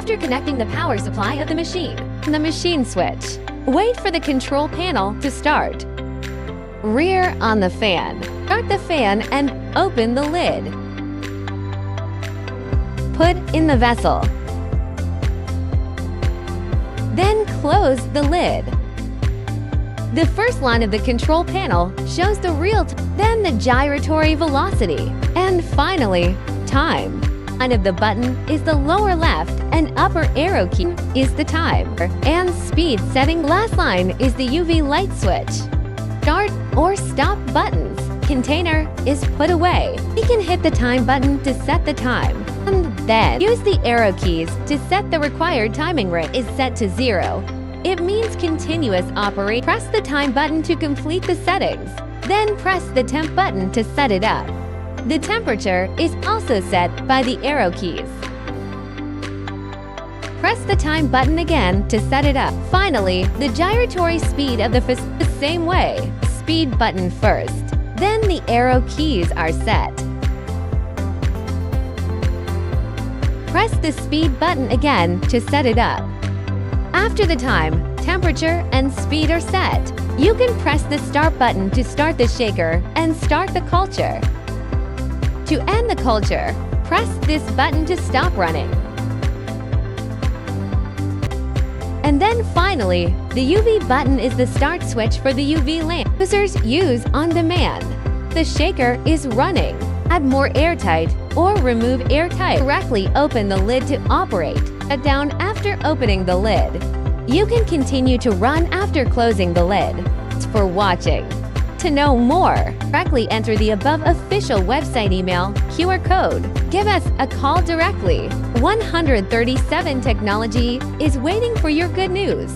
after connecting the power supply of the machine. The machine switch. Wait for the control panel to start. Rear on the fan. Start the fan and open the lid. Put in the vessel. Then close the lid. The first line of the control panel shows the then the gyratory velocity, and finally, time. Line of the button is the lower left and upper arrow key is the time and speed setting. Last line is the UV light switch. Start or stop buttons. Container is put away. You can hit the time button to set the time, and then use the arrow keys to set the required timing rate is set to 0. It means continuous operate. Press the time button to complete the settings. Then press the temp button to set it up. The temperature is also set by the arrow keys. Press the time button again to set it up. Finally, the gyratory speed of the same way. Speed button first. Then the arrow keys are set. Press the speed button again to set it up. After the time, temperature, and speed are set, you can press the start button to start the shaker and start the culture. To end the culture, press this button to stop running. And then finally, the UV button is the start switch for the UV lamp. Users use on demand. The shaker is running. Add more airtight or remove airtight. Directly open the lid to operate. Shut down after opening the lid. You can continue to run after closing the lid. Thanks for watching. To know more, directly enter the above official website email QR code. Give us a call directly. 137 Technology is waiting for your good news.